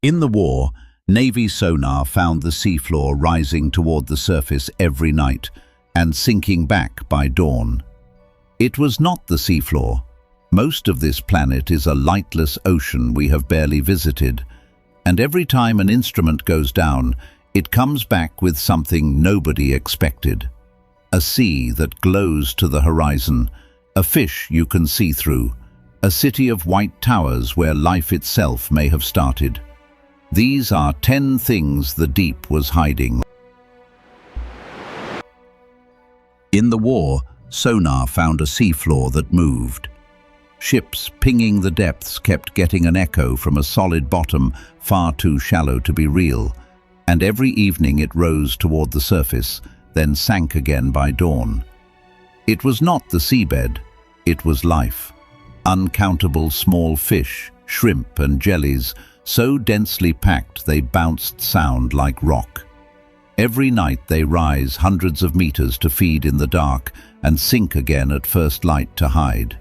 In the war, Navy sonar found the seafloor rising toward the surface every night and sinking back by dawn. It was not the seafloor. Most of this planet is a lightless ocean we have barely visited, and every time an instrument goes down, it comes back with something nobody expected. A sea that glows to the horizon, a fish you can see through, a city of white towers where life itself may have started. These are 10 things the deep was hiding. In the war, sonar found a seafloor that moved. Ships pinging the depths kept getting an echo from a solid bottom far too shallow to be real, and every evening it rose toward the surface, then sank again by dawn. It was not the seabed, it was life. Uncountable small fish, shrimp and jellies, so densely packed they bounced sound like rock. Every night they rise hundreds of meters to feed in the dark and sink again at first light to hide.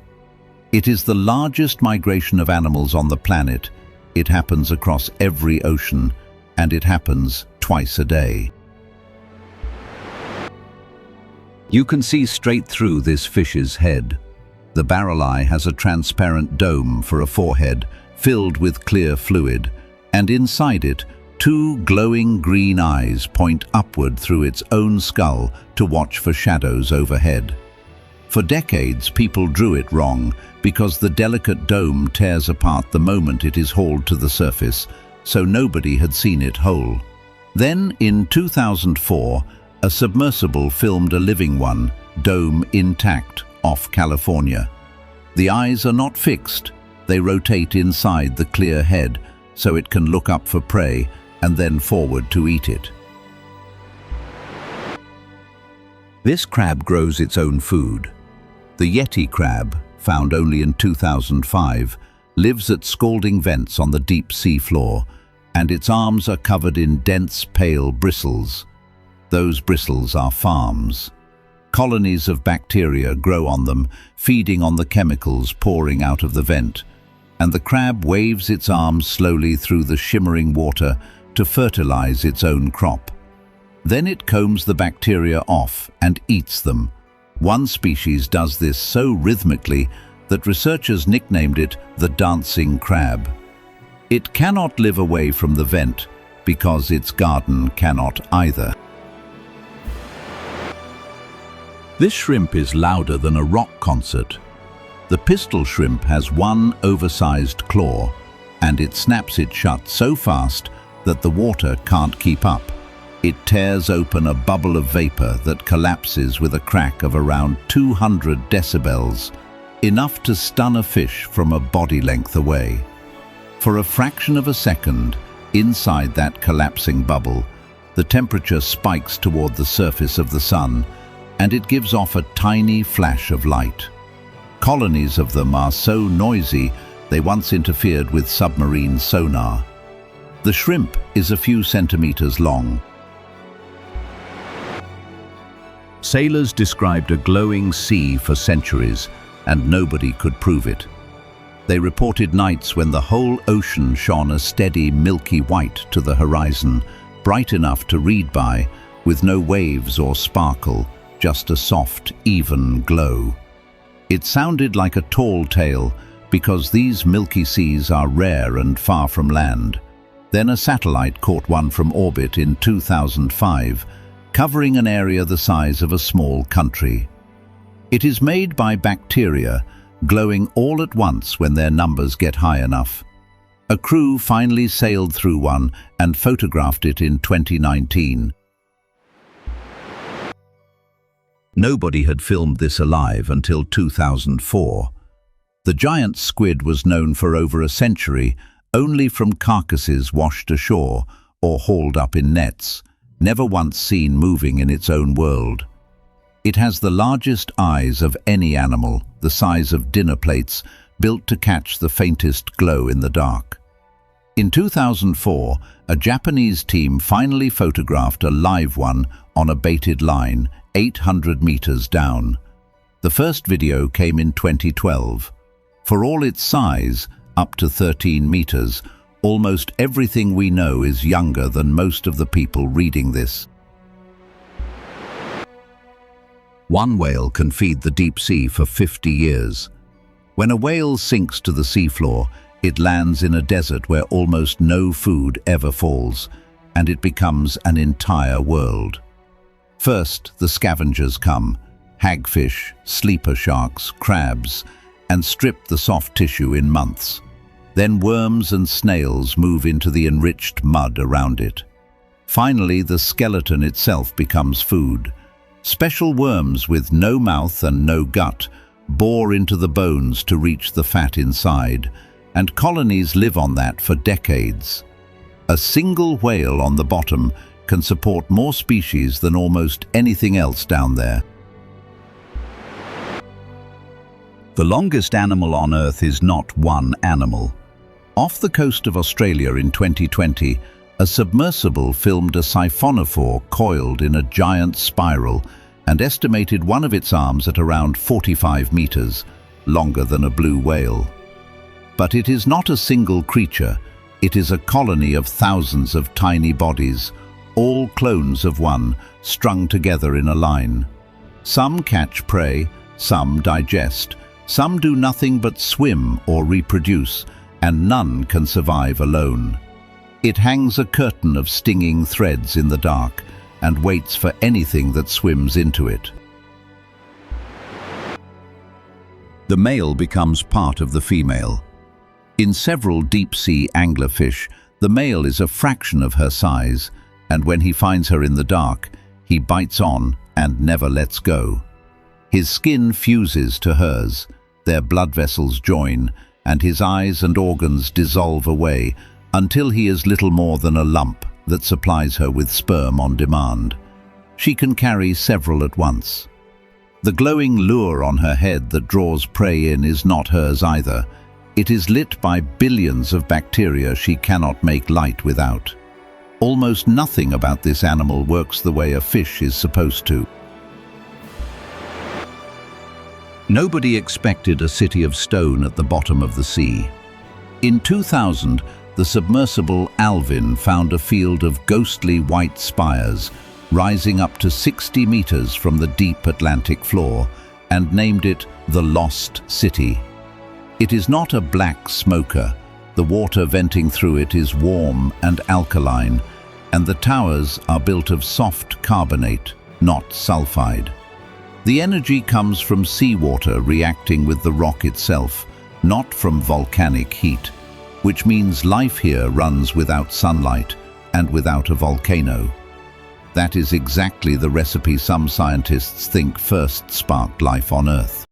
It is the largest migration of animals on the planet. It happens across every ocean, and it happens twice a day. You can see straight through this fish's head. The barrel eye has a transparent dome for a forehead filled with clear fluid, and inside it, 2 glowing green eyes point upward through its own skull to watch for shadows overhead. For decades, people drew it wrong because the delicate dome tears apart the moment it is hauled to the surface, so nobody had seen it whole. Then, in 2004, a submersible filmed a living one, dome intact, off California. The eyes are not fixed. They rotate inside the clear head so it can look up for prey and then forward to eat it. This crab grows its own food. The Yeti crab, found only in 2005, lives at scalding vents on the deep sea floor, and its arms are covered in dense, pale bristles. Those bristles are farms. Colonies of bacteria grow on them, feeding on the chemicals pouring out of the vent, and the crab waves its arms slowly through the shimmering water to fertilize its own crop. Then it combs the bacteria off and eats them. One species does this so rhythmically that researchers nicknamed it the dancing crab. It cannot live away from the vent because its garden cannot either. This shrimp is louder than a rock concert. The pistol shrimp has one oversized claw, and it snaps it shut so fast that the water can't keep up. It tears open a bubble of vapor that collapses with a crack of around 200 decibels, enough to stun a fish from a body length away. For a fraction of a second, inside that collapsing bubble, the temperature spikes toward the surface of the sun, and it gives off a tiny flash of light. Colonies of them are so noisy they once interfered with submarine sonar. The shrimp is a few centimeters long. Sailors described a glowing sea for centuries, and nobody could prove it. They reported nights when the whole ocean shone a steady milky white to the horizon, bright enough to read by, with no waves or sparkle, just a soft, even glow. It sounded like a tall tale because these milky seas are rare and far from land. Then a satellite caught one from orbit in 2005, covering an area the size of a small country. It is made by bacteria, glowing all at once when their numbers get high enough. A crew finally sailed through one and photographed it in 2019. Nobody had filmed this alive until 2004. The giant squid was known for over a century only from carcasses washed ashore or hauled up in nets, never once seen moving in its own world. It has the largest eyes of any animal, the size of dinner plates, built to catch the faintest glow in the dark. In 2004, a Japanese team finally photographed a live one on a baited line, 800 meters down. The first video came in 2012. For all its size, up to 13 meters, Almost everything we know is younger than most of the people reading this. One whale can feed the deep sea for 50 years. When a whale sinks to the seafloor, it lands in a desert where almost no food ever falls, and it becomes an entire world. First, the scavengers come, hagfish, sleeper sharks, crabs, and strip the soft tissue in months. Then worms and snails move into the enriched mud around it. Finally, the skeleton itself becomes food. Special worms with no mouth and no gut bore into the bones to reach the fat inside, and colonies live on that for decades. A single whale on the bottom can support more species than almost anything else down there. The longest animal on Earth is not one animal. Off the coast of Australia in 2020, a submersible filmed a siphonophore coiled in a giant spiral and estimated one of its arms at around 45 meters, longer than a blue whale. But it is not a single creature, it is a colony of thousands of tiny bodies, all clones of one, strung together in a line. Some catch prey, some digest, some do nothing but swim or reproduce, and none can survive alone. It hangs a curtain of stinging threads in the dark and waits for anything that swims into it. The male becomes part of the female. In several deep-sea anglerfish, the male is a fraction of her size, and when he finds her in the dark, he bites on and never lets go. His skin fuses to hers, their blood vessels join, and his eyes and organs dissolve away until he is little more than a lump that supplies her with sperm on demand. She can carry several at once. The glowing lure on her head that draws prey in is not hers either. It is lit by billions of bacteria she cannot make light without. Almost nothing about this animal works the way a fish is supposed to. Nobody expected a city of stone at the bottom of the sea. In 2000, the submersible Alvin found a field of ghostly white spires rising up to 60 meters from the deep Atlantic floor and named it the Lost City. It is not a black smoker. The water venting through it is warm and alkaline, and the towers are built of soft carbonate, not sulfide. The energy comes from seawater reacting with the rock itself, not from volcanic heat, which means life here runs without sunlight and without a volcano. That is exactly the recipe some scientists think first sparked life on Earth.